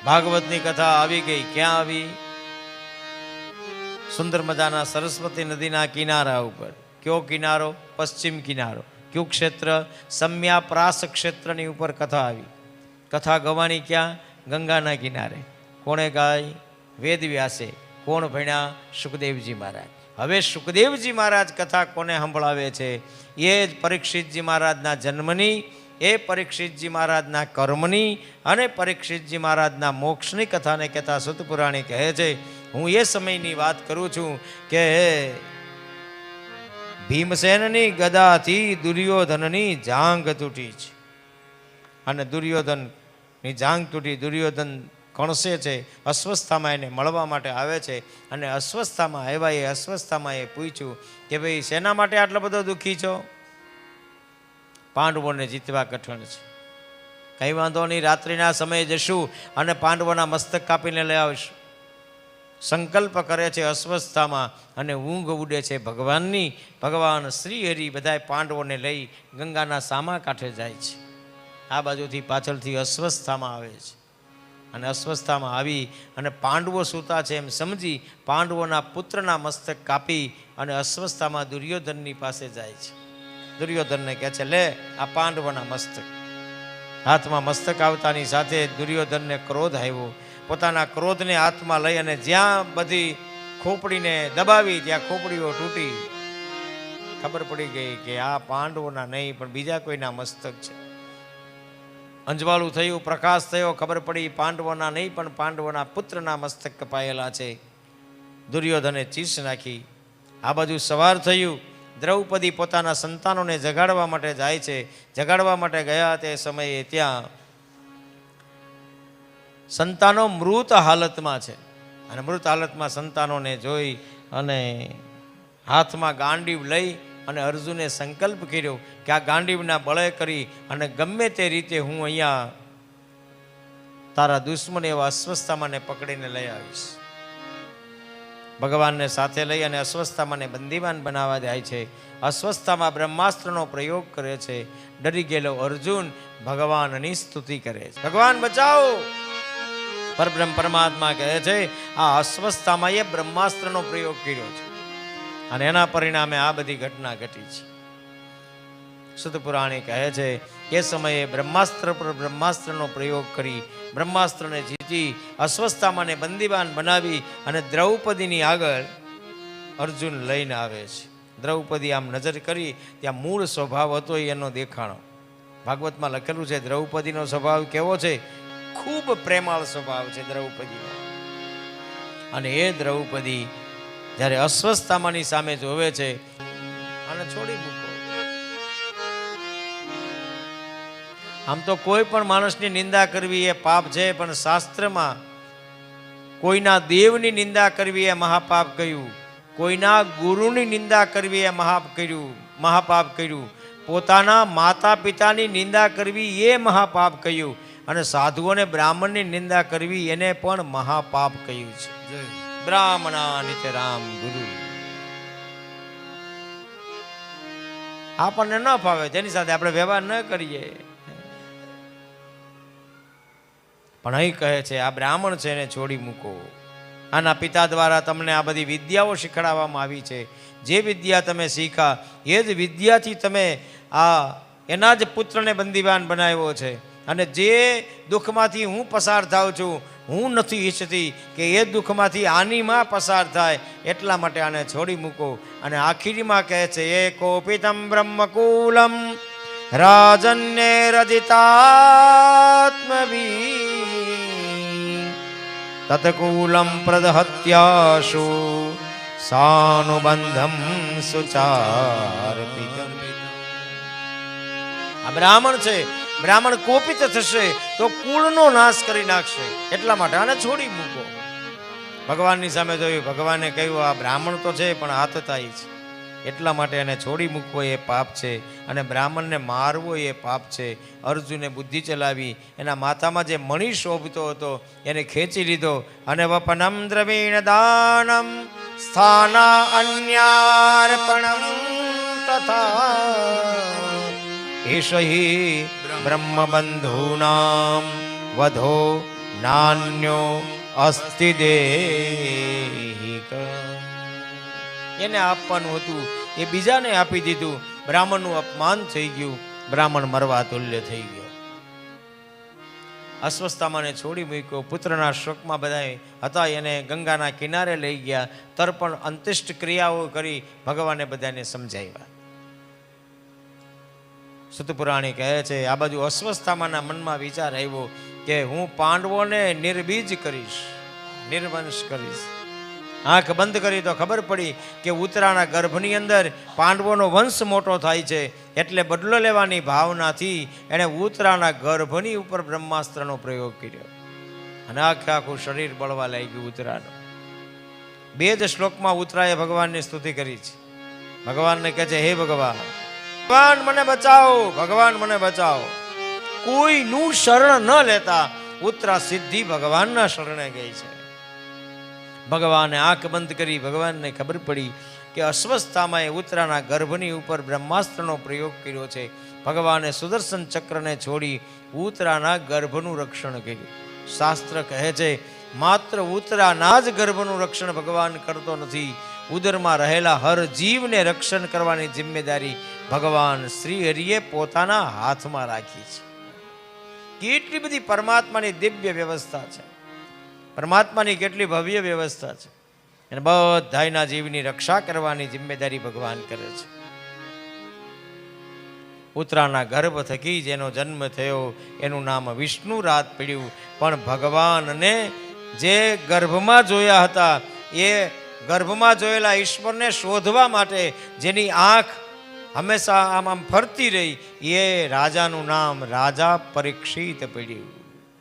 ભાગવતની કથા આવી ગઈ. ક્યાં આવી? સુંદર મજાના સરસ્વતી નદીના કિનારા ઉપર. કયો કિનારો? પશ્ચિમ કિનારો. કયું ક્ષેત્ર? સમ્યાપ્રાસ ક્ષેત્રની ઉપર કથા આવી. કથા ગવાની ક્યાં? ગંગાના કિનારે. કોણે ગાય? વેદ વ્યાસે. કોણ ભણ્યા? સુખદેવજી મહારાજ. હવે સુખદેવજી મહારાજ કથા કોને સંભળાવે છે? એ જ પરીક્ષિતજી મહારાજના જન્મની, એ પરીક્ષિતજી મહારાજના કર્મની અને પરીક્ષિતજી મહારાજના મોક્ષની કથાને કહેતા સતપુરાણી કહે છે. હું એ સમયની વાત કરું છું કે ભીમસેનની ગદાથી દુર્યોધનની જાંઘ તૂટી છે અને દુર્યોધનની જાંઘ તૂટી. દુર્યોધન કણસે છે, અસ્વસ્થામાં એને મળવા માટે આવે છે અને અસ્વસ્થામાં આવ્યા એ અસ્વસ્થામાં એ પૂછ્યું કે ભાઈ શેના માટે આટલો બધો દુઃખી છો? પાંડવોને જીતવા કઠણ છે. કંઈ વાંધો નહીં, રાત્રિના સમયે જશું અને પાંડવોના મસ્તક કાપીને લઈ આવીશું. સંકલ્પ કરે છે અસ્વસ્થતામાં અને ઊંઘ ઉડે છે ભગવાનની. ભગવાન શ્રી હરિ બધા પાંડવોને લઈ ગંગાના સામા કાંઠે જાય છે. આ બાજુથી પાછળથી અસ્વસ્થતામાં આવે છે અને અસ્વસ્થતામાં આવી અને પાંડવો સૂતા છે એમ સમજી પાંડવોના પુત્રના મસ્તક કાપી અને અસ્વસ્થતામાં દુર્યોધનની પાસે જાય છે. દુર્યોધનને કહે છે, લે આ પાંડવોના મસ્તક. હાથમાં મસ્તક આવતાની સાથે દુર્યોધનને ક્રોધ આવ્યો. પોતાના ક્રોધને હાથમાં લઈ અને જ્યાં બધી ખોપડીને દબાવી ત્યાં ખોપડીઓ તૂટી. ખબર પડી ગઈ કે આ પાંડવોના નહીં પણ બીજા કોઈના મસ્તક છે. અંજવાળું થયું, પ્રકાશ થયો, ખબર પડી પાંડવોના નહીં પણ પાંડવોના પુત્રના મસ્તક કપાયેલા છે. દુર્યોધને ચીસ નાખી. આ બાજુ સવાર થયું. દ્રૌપદી પોતાના સંતાનોને જગાડવા માટે જાય છે. જગાડવા માટે ગયા તે સમયે ત્યાં સંતાનો મૃત હાલતમાં છે અને મૃત હાલતમાં સંતાનોને જોઈ અને હાથમાં ગાંડીવ લઈ અને અર્જુને સંકલ્પ કર્યો કે આ ગાંડીવના બળે કરી અને ગમે તે રીતે હું અહીંયા તારા દુશ્મન એવા અસ્વસ્થામાંને પકડીને લઈ આવીશ. ભગવાનને સાથે લઈ અને અસ્વસ્થામાંને બંદીવાન બનાવવા જાય છે. અસ્વસ્થામાં બ્રહ્માસ્ત્રનો પ્રયોગ કરે છે. ડરી ગયેલો અર્જુન ભગવાનની સ્તુતિ કરે છે, ભગવાન બચાવો. પરબ્રહ્મ પરમાત્મા કહે છે આ અસ્વસ્થતામાં એ બ્રહ્માસ્ત્રનો પ્રયોગ કર્યો છે અને એના પરિણામે આ બધી ઘટના ઘટી છે. સતપુરાણી કહે છે એ સમયે બ્રહ્માસ્ત્ર પર બ્રહ્માસ્ત્રનો પ્રયોગ કરી બ્રહ્માસ્ત્રને જીતી અસ્વસ્થતામાંને બંદીવાન બનાવી અને દ્રૌપદીની આગળ અર્જુન લઈને આવે છે. દ્રૌપદી આમ નજર કરી ત્યાં મૂળ સ્વભાવ હતો એનો દેખાણો. ભાગવતમાં લખેલું છે દ્રૌપદીનો સ્વભાવ કેવો છે? ખૂબ પ્રેમાળ સ્વભાવ છે દ્રૌપદીનો. અને એ દ્રૌપદી જ્યારે અસ્વસ્થતામાંની સામે જોવે છે, આને છોડી મૂકો. આમ તો કોઈ પણ માણસની નિંદા કરવી એ પાપ છે, પણ શાસ્ત્રમાં કોઈના દેવની નિંદા કરવી એ મહાપાપ કહ્યું, કોઈના ગુરુની નિંદા કરવી એ મહાપાપ કર્યું, પોતાના માતા પિતાની નિંદા કરવી એ મહાપાપ કહ્યું અને સાધુઓને બ્રાહ્મણની નિંદા કરવી એને પણ મહાપાપ કહ્યું છે. બ્રાહ્મણા નિતરામ ગુરુ. આપણને ન ફાવે તેની સાથે આપણે વ્યવહાર ન કરીએ. પણ અહીં કહે છે આ બ્રાહ્મણ છે એને છોડી મૂકો. આના પિતા દ્વારા તમને આ બધી વિદ્યાઓ શીખવાડવામાં આવી છે. જે વિદ્યા તમે શીખા એ જ વિદ્યાથી તમે એના જ પુત્રને બંદીવાન બનાવ્યો છે. અને જે દુઃખમાંથી હું પસાર થાઉં છું, હું નથી ઈચ્છતી કે એ દુઃખમાંથી આની માં પસાર થાય, એટલા માટે આને છોડી મૂકો. અને આખીરીમાં કહે છે એ કોપિતમ બ્રહ્મકુલમ રાજન્ય રજિતાત્મવી તત્કુલમ પ્રદહત્યાશુ સાનુબંધમ સુચાર્પિતમ. આ બ્રાહ્મણ છે, બ્રાહ્મણ કોપિત થશે તો કુળનો નાશ કરી નાખશે, એટલા માટે આને છોડી મૂકો. ભગવાનની સામે જોયું, ભગવાને કહ્યું આ બ્રાહ્મણ તો છે પણ આતતાઈ છે, એટલા માટે એને છોડી મૂકવો એ પાપ છે અને બ્રાહ્મણને મારવો એ પાપ છે. અર્જુને બુદ્ધિ ચલાવી, એના માથામાં જે મણિ શોભતો હતો એને ખેંચી લીધો અને વપનમ દ્રવીણ દાનમ સ્થાના અન્યાર્પણમ તથા એષ હિ બ્રહ્મબંધૂનામ વધો નાન્યો અસ્તિ દેહિક. એને આપવાનું હતું એ બીજાને આપી દીધું. બ્રાહ્મણનું અપમાન થઈ ગયું, બ્રાહ્મણ મરવા તુલ્ય થઈ ગયો. અસ્વસ્થામાને છોડી મૂક્યો. પુત્રના શોકમાં બધા હતા એને ગંગાના કિનારે લઈ ગયા. તર્પણ અંતિષ્ટ ક્રિયાઓ કરી ભગવાને બધાને સમજાવ્યા. સતપુરાણી કહે છે આ બાજુ અસ્વસ્થામાના મનમાં વિચાર આવ્યો કે હું પાંડવોને નિર્બીજ કરીશ, નિર્વંશ કરીશ. આંખ બંધ કરી તો ખબર પડી કે ઉત્તરાના ગર્ભની અંદર પાંડવોનો વંશ મોટો થાય છે. એટલે બદલો લેવાની ભાવનાથી એણે ઉત્તરાના ગર્ભની ઉપર બ્રહ્માસ્ત્રનો પ્રયોગ કર્યો અને આખું શરીર બળવા લાગ્યું ઉત્તરાનું. 2 જ શ્લોકમાં ઉત્તરાએ ભગવાનની સ્તુતિ કરી છે. ભગવાનને કહે છે હે ભગવાન, ભગવાન મને બચાવો, ભગવાન મને બચાવો. કોઈનું શરણ ન લેતા ઉત્તરા સિદ્ધિ ભગવાનના શરણે ગઈ છે. ભગવાને આંખ બંધ કરી ભગવાનને ખબર પડી કે અસ્વસ્થામાં ઉત્તરાના ગર્ભની ઉપર બ્રહ્માસ્ત્રનો પ્રયોગ કર્યો છે. ભગવાને સુદર્શન ચક્રને છોડી ઉત્તરાના ગર્ભનું રક્ષણ કર્યું. શાસ્ત્ર કહે છે માત્ર ઉત્તરાના જ ગર્ભનું રક્ષણ ભગવાન કરતો નથી, ઉદરમાં રહેલા હર જીવને રક્ષણ કરવાની જિમ્મેદારી ભગવાન શ્રી હરિએ પોતાના હાથમાં રાખી છે. કેટલી બધી પરમાત્માની દિવ્ય વ્યવસ્થા છે, પરમાત્માની કેટલી ભવ્ય વ્યવસ્થા છે. અને બધાના જીવની રક્ષા કરવાની જિમ્મેદારી ભગવાન કરે છે. ઉત્તરાના ગર્ભ થકી જેનો જન્મ થયો એનું નામ વિષ્ણુ રાત પડ્યું. પણ ભગવાનને જે ગર્ભમાં જોયા હતા એ ગર્ભમાં જોયેલા ઈશ્વરને શોધવા માટે જેની આંખ હંમેશા આમ ફરતી રહી એ રાજાનું નામ રાજા પરીક્ષિત પડ્યું.